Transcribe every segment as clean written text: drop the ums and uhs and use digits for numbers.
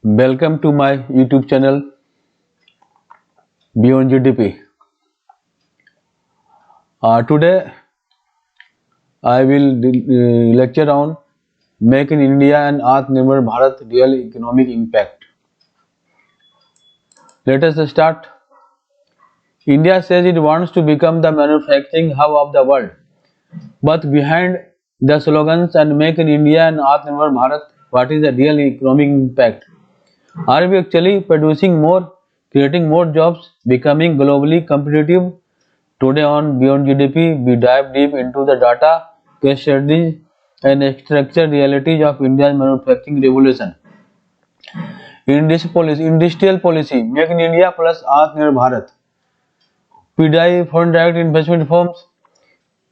Welcome to my YouTube channel Beyond GDP. Today I will lecture on Make in India and Atmanirbhar Bharat real economic impact. Let us start. India says it wants to become the manufacturing hub of the world, but behind the slogans and Make in India and Atmanirbhar Bharat, what is the real economic impact? Are we actually producing more, creating more jobs, becoming globally competitive? Today on Beyond GDP, we dive deep into the data, case studies, and structured realities of India's manufacturing revolution. In this policy, industrial policy, Make in India plus Atmanirbhar Bharat, PDI, foreign direct investment firms,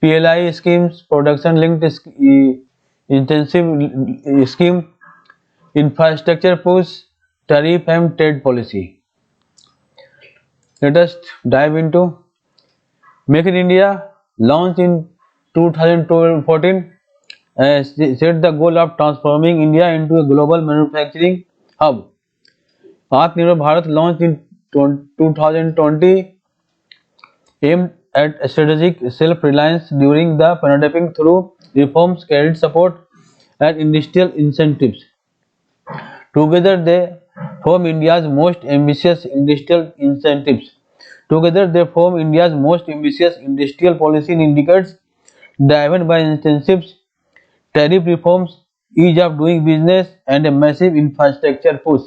PLI schemes, production linked intensive scheme, infrastructure push, tariff and trade policy. Let us dive into Make in India, launched in 2014, set the goal of transforming India into a global manufacturing hub. Atmanirbhar Bharat, launched in 2020, aimed at strategic self-reliance during the pandemic through reforms, credit support, and industrial incentives. Together, they form India's most ambitious industrial incentives. Together, they form India's most ambitious industrial policy in decades, driven by incentives, tariff reforms, ease of doing business, and a massive infrastructure push.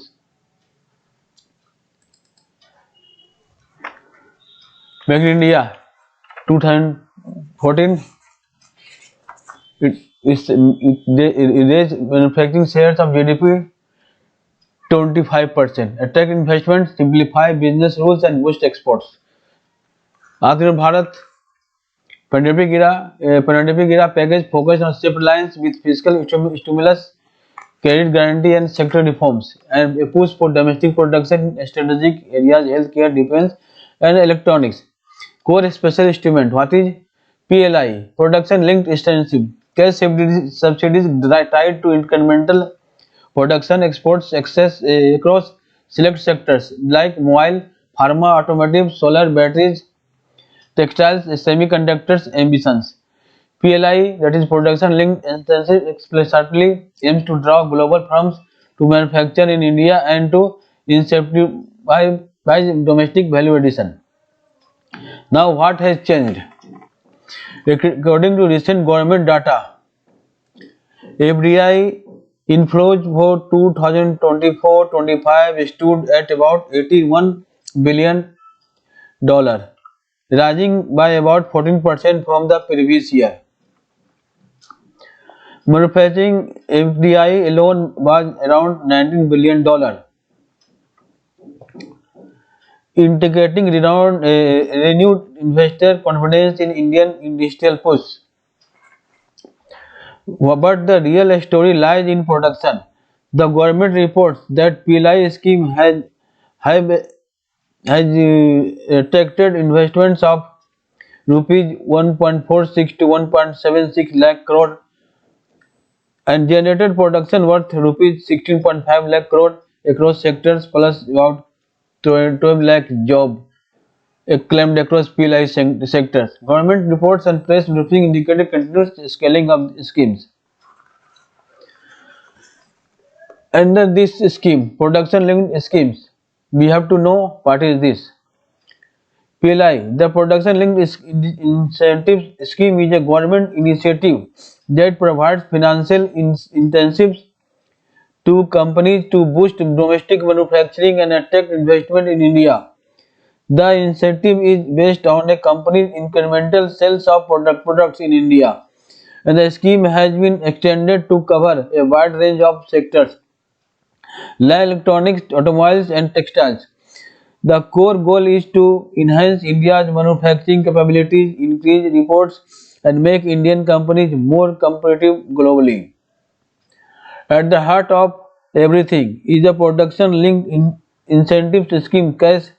Make in India 2014, it raised manufacturing shares of GDP 25%, attract investment, simplify business rules, and boost exports. Atmanirbhar Bharat pandemic era package focused on self-reliance with fiscal stimulus, credit guarantee, and sector reforms, and a push for domestic production in strategic areas, healthcare, defense, and electronics. Core special instrument, what is PLI? Production linked incentive, cash subsidies tied to incremental production, exports access across select sectors like mobile, pharma, automotive, solar, batteries, textiles, semiconductors, ambitions. PLI, that is production linked incentive, explicitly aims to draw global firms to manufacture in India and to incentivize domestic value addition. Now, what has changed? According to recent government data, FDI inflows for 2024-25 stood at about $81 billion, rising by about 14% from the previous year. Manufacturing FDI alone was around $19 billion, indicating renewed investor confidence in Indian industrial push. But the real story lies in production. The government reports that PLI scheme have attracted investments of rupees 1.46 to 1.76 lakh crore and generated production worth rupees 16.5 lakh crore across sectors plus about 12 lakh job claimed across PLI sectors. Government reports and press briefing indicated continuous scaling of schemes. Under this scheme, production linked schemes, we have to know what is this. PLI, the production linked incentive scheme, is a government initiative that provides financial incentives to companies to boost domestic manufacturing and attract investment in India. The incentive is based on a company's incremental sales of products in India, and the scheme has been extended to cover a wide range of sectors like electronics, automobiles, and textiles. The core goal is to enhance India's manufacturing capabilities, increase exports, and make Indian companies more competitive globally. At the heart of everything is a production linked incentive scheme, cash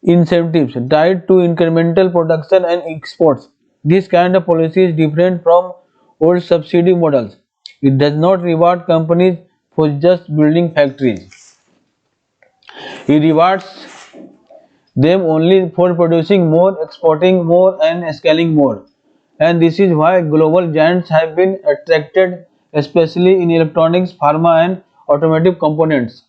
incentives tied to incremental production and exports. This kind of policy is different from old subsidy models. It does not reward companies for just building factories. He rewards them only for producing more, exporting more, and scaling more. And this is why global giants have been attracted, especially in electronics, pharma, and automotive components.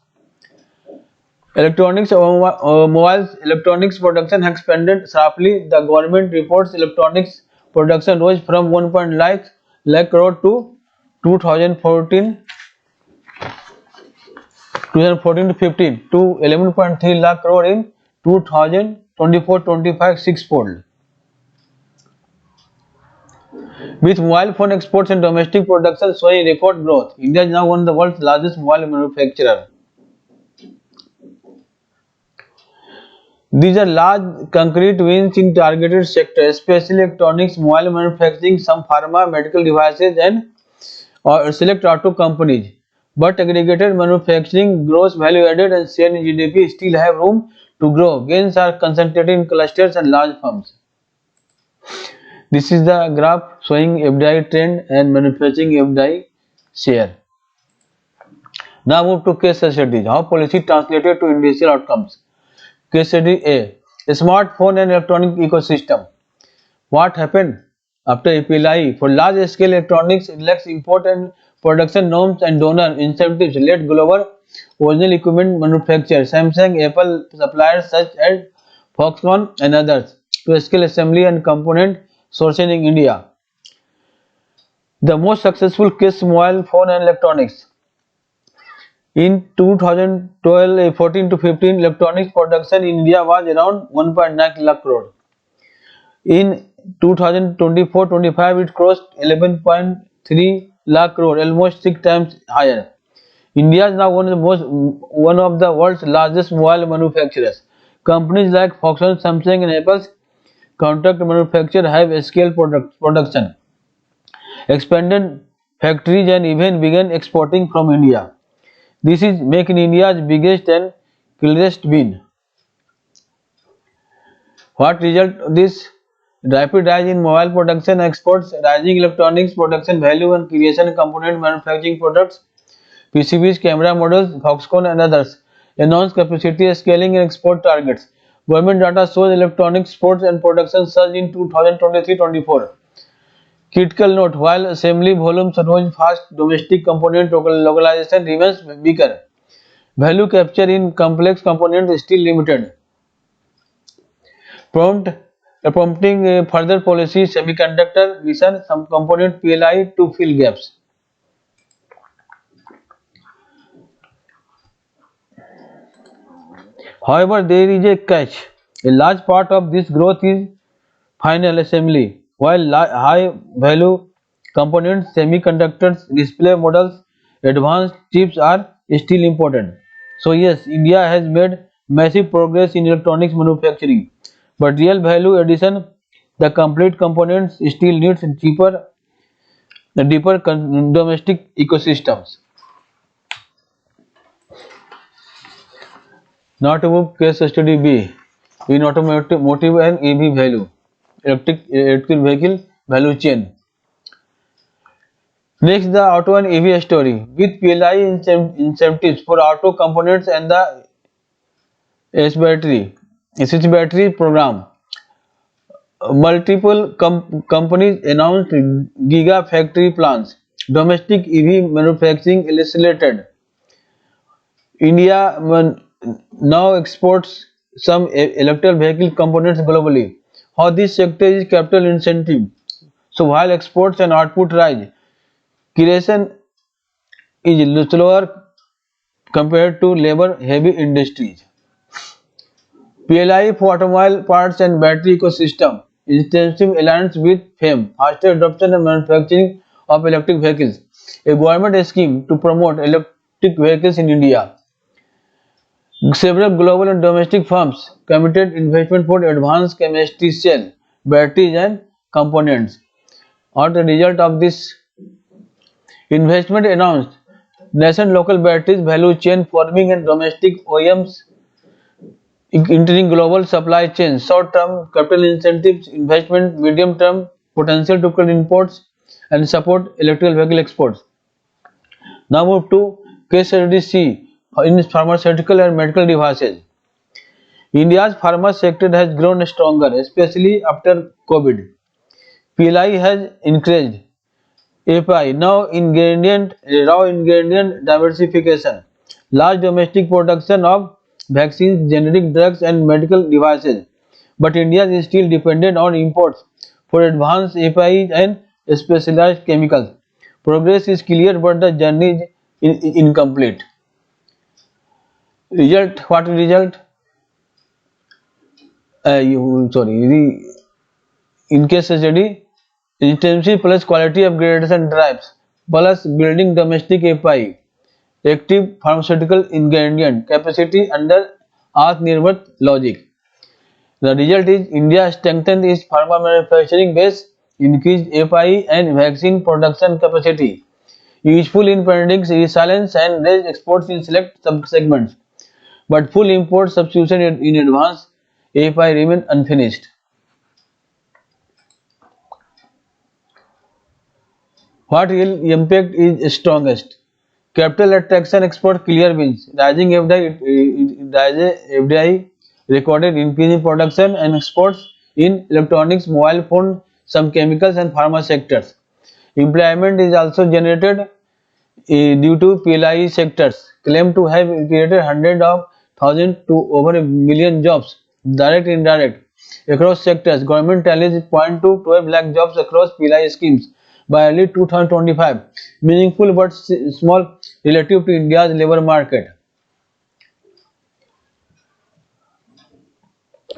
Electronics, mobiles, electronics production has expanded sharply. The government reports electronics production rose from 1.1 lakh crore to 2014 2014 to 15 to 11.3 lakh crore in 2024-25 sixfold. With mobile phone exports and domestic production showing record growth, India is now one of the world's largest mobile manufacturer. These are large concrete wins in targeted sectors, especially electronics, mobile manufacturing, some pharma, medical devices, and select auto companies. But aggregated manufacturing, gross value added, and share in GDP still have room to grow. Gains are concentrated in clusters and large firms. This is the graph showing FDI trend and manufacturing FDI share. Now move to case studies. How policy translated to industrial outcomes. Case study A. A smartphone and electronic ecosystem. What happened after PLI? For large scale electronics, relaxed import and production norms and donor incentives led global original equipment manufacturers, Samsung, Apple suppliers such as Foxconn and others, to scale assembly and component sourcing in India. The most successful case mobile phone and electronics. In 2014 to 15, electronics production in India was around 1.9 lakh crore. In 2024-25, it crossed 11.3 lakh crore, almost 6 times higher. India is now one of the world's largest mobile manufacturers. Companies like Foxconn, Samsung, and Apple's contract manufacture have scaled production, expanded factories, and even began exporting from India. This is making India's biggest and clearest win. What result of this? Rapid rise in mobile production exports, rising electronics production value and creation component manufacturing products, PCBs, camera models, Foxconn and others. Announced capacity scaling and export targets. Government data shows electronics exports and production surged in 2023-24. Critical note: while assembly volumes rose fast, domestic component localization remains weaker. Value capture in complex components is still limited. Prompting further policy semiconductor mission, some component PLI to fill gaps. However, there is a catch. A large part of this growth is final assembly, while high value components, semiconductors, display models, advanced chips are still important. So yes, India has made massive progress in electronics manufacturing, but real value addition, the complete components, still needs deeper domestic ecosystems. Now to move case study B in automotive and EV value, electric vehicle value chain. Next, the auto and EV story. With PLI incentives for auto components and the S battery program, multiple companies announced gigafactory plans. Domestic EV manufacturing accelerated. India now exports some electric vehicle components globally. How this sector is capital incentive. So while exports and output rise, creation is slower compared to labor-heavy industries. PLI for automobile parts and battery ecosystem, intensive alliance with FAME, faster adoption and manufacturing of electric vehicles, a government scheme to promote electric vehicles in India. Several global and domestic firms committed investment for advanced chemistry cell, batteries and components. As a result of this investment announced, nation local batteries value chain forming and domestic OEMs entering global supply chains, short-term capital incentives, investment, medium-term potential to cut imports and support electrical vehicle exports. Now move to Case study C in pharmaceutical and medical devices. India's pharma sector has grown stronger, especially after COVID. PLI has increased. API, raw ingredient diversification, large domestic production of vaccines, generic drugs and medical devices. But India is still dependent on imports for advanced APIs and specialized chemicals. Progress is clear but the journey is incomplete. What result? In case study, intensive plus quality upgradation drives plus building domestic API, active pharmaceutical ingredient capacity under Atmanirbhar logic. The result is India strengthened its pharma manufacturing base, increased API and vaccine production capacity, useful in pending resilience and raised exports in select sub-segments. But full import substitution in advance API remain unfinished. What real impact is strongest? Capital attraction export clear wins. Rising FDI recorded increase in production and exports in electronics, mobile phone, some chemicals and pharma sectors. Employment is also generated due to PLI sectors claim to have created hundreds of thousands to over a million jobs, direct and indirect, across sectors. Government tallies point to 12 lakh jobs across PLI schemes by early 2025, meaningful but small relative to India's labor market.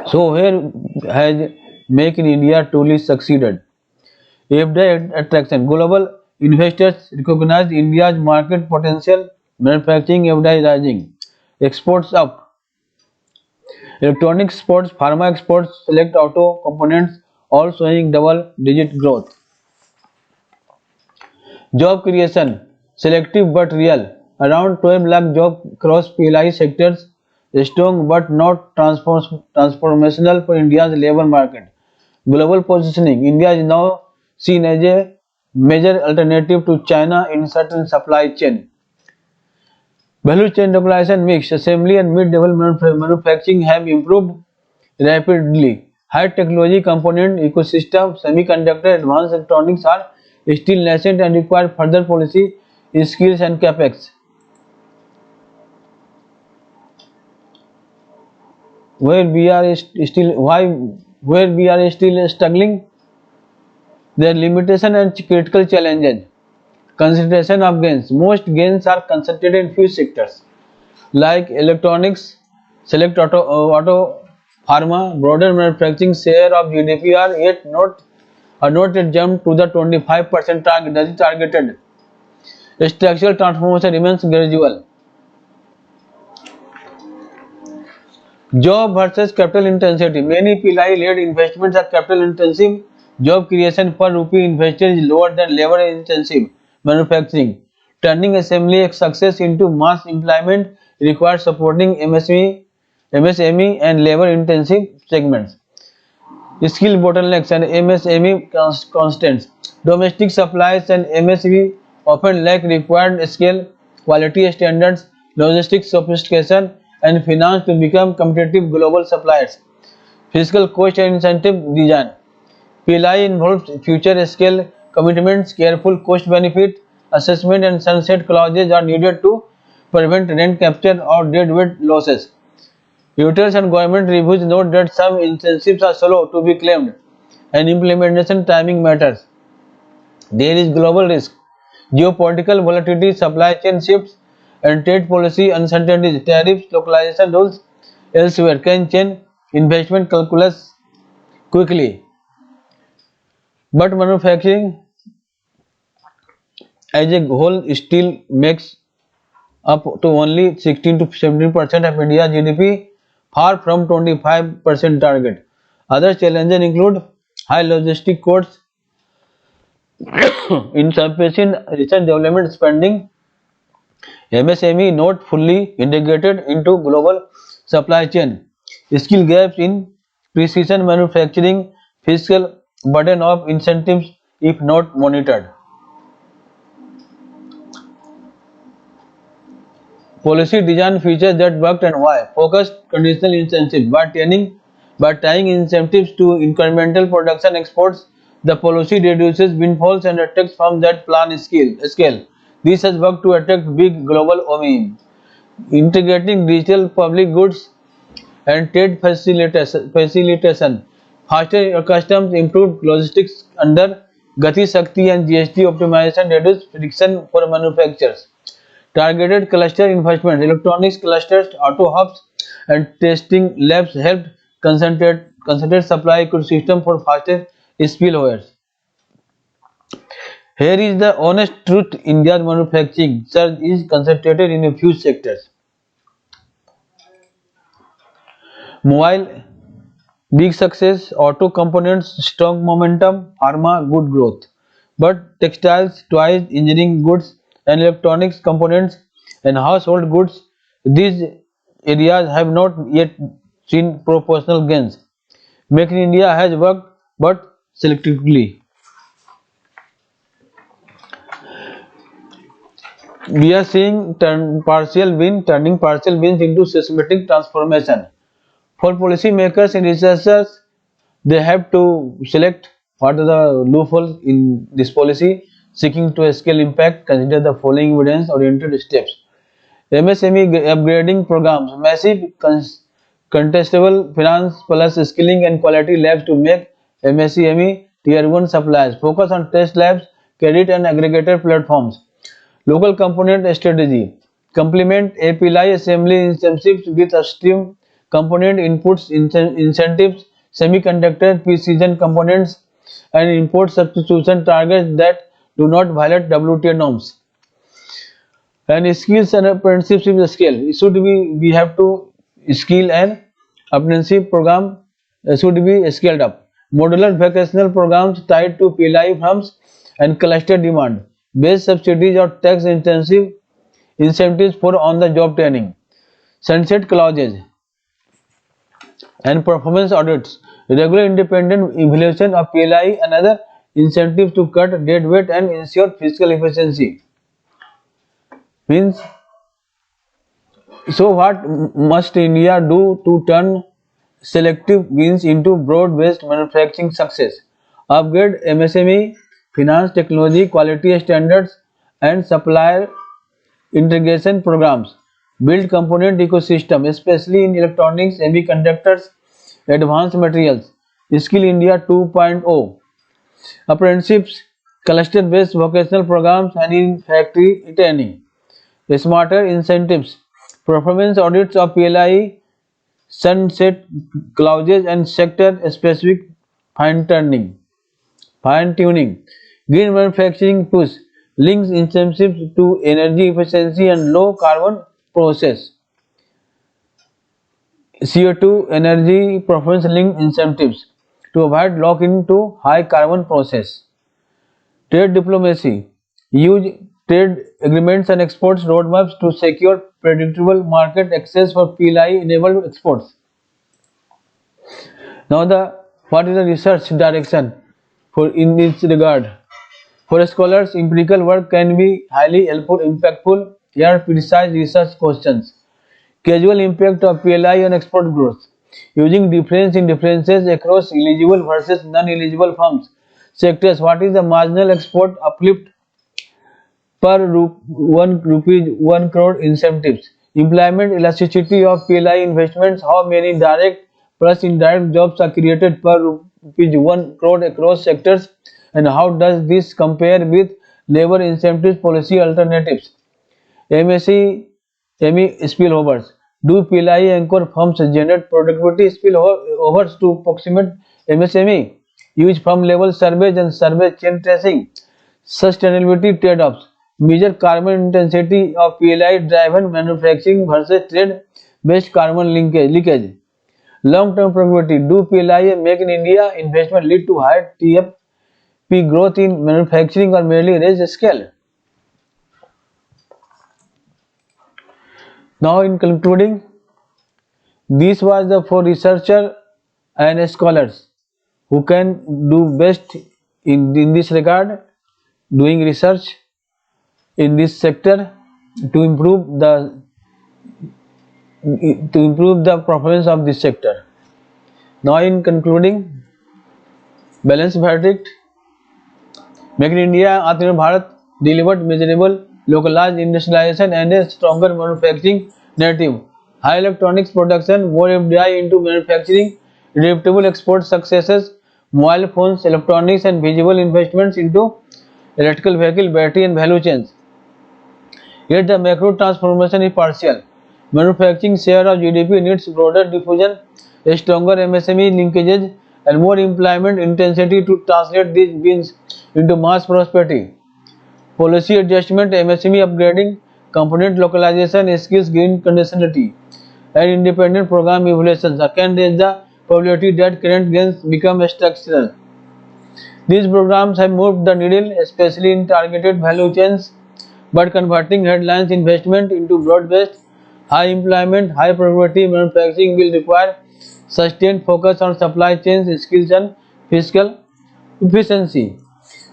So where has Make in India truly succeeded? FDI attraction. Global investors recognize India's market potential. Manufacturing FDI rising. Exports up. Electronics exports, pharma exports, select auto components all showing double-digit growth. Job creation. Selective but real. Around 12 lakh jobs across PLI sectors. Strong but not transformational for India's labor market. Global positioning. India is now seen as a major alternative to China in certain supply chain. Value chain localization mix. Assembly and mid-level manufacturing have improved rapidly. High technology component ecosystem, semiconductor, advanced electronics are still nascent and require further policy skills and capex. Where we are still struggling, their limitation and critical challenges. Concentration of gains. Most gains are concentrated in few sectors like electronics, select auto, pharma. Broader manufacturing share of GDP are not yet jumped to the 25% target that is targeted. Structural transformation remains gradual. Job versus capital intensity. Many PLI-led investments are capital intensive. Job creation per rupee invested is lower than labor intensive manufacturing. Turning assembly success into mass employment requires supporting MSME and labor intensive segments. Skill bottlenecks and MSME constants. Domestic supplies and MSME often lack required scale, quality standards, logistics sophistication, and finance to become competitive global suppliers. Fiscal cost and incentive design. PLI involves future scale commitments, careful cost benefit assessment, and sunset clauses are needed to prevent rent capture or deadweight losses. Reuters and government reviews note that some incentives are slow to be claimed and implementation timing matters. There is global risk, geopolitical volatility, supply chain shifts, and trade policy uncertainties. Tariffs, localization rules elsewhere can change investment calculus quickly. But manufacturing as a whole still makes up to only 16 to 17% of India's GDP, far from 25% target. Other challenges include high logistic costs, insufficient research development spending, MSME not fully integrated into global supply chain, skill gaps in precision manufacturing, fiscal burden of incentives if not monitored. Policy design features that worked and why. Focused conditional incentives. By tying incentives to incremental production exports, the policy reduces windfalls and attracts firms that plan scale. This has worked to attract big global OEM. Integrating digital public goods and trade facilitation. Faster customs, improved logistics under Gati Shakti and GST optimization reduce friction for manufacturers. Targeted cluster investments, electronics clusters, auto hubs, and testing labs helped concentrate supply ecosystem for faster spillovers. Here is the honest truth: India's manufacturing surge is concentrated in a few sectors. Mobile, big success, auto components, strong momentum, pharma, good growth. But textiles, toys, engineering goods, and electronics components and household goods, these areas have not yet seen proportional gains. Make in India has worked, but selectively. We are seeing turning partial wins into systematic transformation. For policymakers and researchers, they have to select what are the loopholes in this policy. Seeking to scale impact, consider the following evidence-oriented steps. MSME upgrading programs, massive contestable finance plus skilling and quality labs to make MSME tier 1 suppliers. Focus on test labs, credit and aggregator platforms. Local component strategy. Complement API assembly incentives with upstream component inputs incentives, semiconductor precision components, and import substitution targets that do not violate WTO norms. And skills and apprenticeship is a skill. Should we have to skill and apprenticeship program should be scaled up. Modular vocational programs tied to PLI firms and cluster demand. Base subsidies or tax intensive incentives for on-the-job training. Sunset clauses and performance audits. Regular independent evaluation of PLI and other incentives to cut debt weight and ensure fiscal efficiency. Means, so what must India do to turn selective wins into broad-based manufacturing success? Upgrade MSME, finance technology, quality standards, and supplier integration programs. Build component ecosystem, especially in electronics, semiconductors, advanced materials. Skill India 2.0. Apprenticeships, cluster-based vocational programs, and in factory training. Smarter incentives, performance audits of PLI, sunset clauses, and sector-specific fine-tuning. Green manufacturing push links incentives to energy efficiency and low carbon process. CO2 energy performance linked incentives to avoid lock-in to high carbon process. Trade diplomacy, use trade agreements and exports roadmaps to secure predictable market access for PLI-enabled exports. Now, what is the research direction for in this regard? For scholars, empirical work can be highly helpful, impactful. Here are precise research questions. Casual impact of PLI on export growth. Using difference in differences across eligible versus non-eligible firms. Sectors, what is the marginal export uplift per 1 crore incentives? Employment elasticity of PLI investments, how many direct plus indirect jobs are created per rupees 1 crore across sectors, and how does this compare with labor incentives policy alternatives? MSME spillovers. Do PLI anchor firms generate productivity spillovers to approximate MSME? Use firm level surveys and survey chain tracing. Sustainability trade-offs. Measure carbon intensity of PLI driven manufacturing versus trade-based carbon leakage. Long-term productivity. Do PLI and Make in India investment lead to higher TFP growth in manufacturing or merely raise scale? Now, in concluding, this was the for researchers and scholars who can do best in this regard, doing research in this sector to improve the to improve the performance of this sector. Now, in concluding, balanced verdict: Make in India, Atmanirbhar Bharat delivered measurable localized industrialization and a stronger manufacturing narrative. High electronics production, more FDI into manufacturing, reputable export successes, mobile phones, electronics, and visible investments into electrical vehicle, battery, and value chains. Yet the macro transformation is partial. Manufacturing share of GDP needs broader diffusion, a stronger MSME linkages, and more employment intensity to translate these wins into mass prosperity. Policy adjustment, MSME upgrading, component localization, skills gain conditionality, and independent program evaluations can raise the probability that current gains become structural. These programs have moved the needle, especially in targeted value chains, but converting headlines investment into broad-based, high employment, high productivity manufacturing will require sustained focus on supply chains, skills, and fiscal efficiency.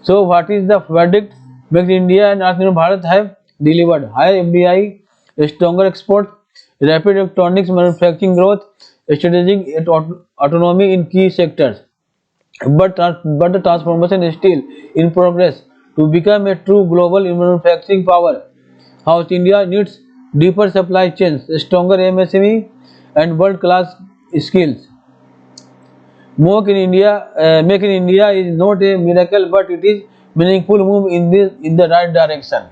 So, what is the verdict? Make in India and Atmanirbhar Bharat have delivered higher FDI, a stronger export, rapid electronics manufacturing growth, strategic autonomy in key sectors. But the transformation is still in progress. To become a true global manufacturing power, South India needs deeper supply chains, stronger MSME, and world-class skills. Make in India is not a miracle, but it is meaningful move in the right direction.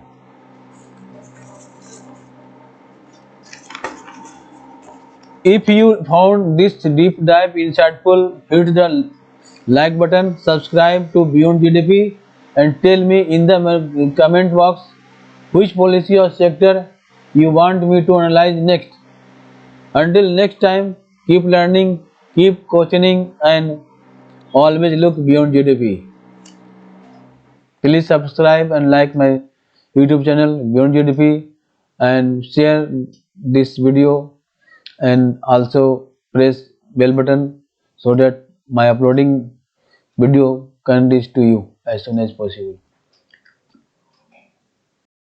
If you found this deep dive insightful, hit the like button, subscribe to Beyond GDP, and tell me in the comment box which policy or sector you want me to analyze next. Until next time, keep learning, keep questioning, and always look beyond GDP. Please subscribe and like my YouTube channel Beyond GDP and share this video, and also press bell button so that my uploading video can reach to you as soon as possible.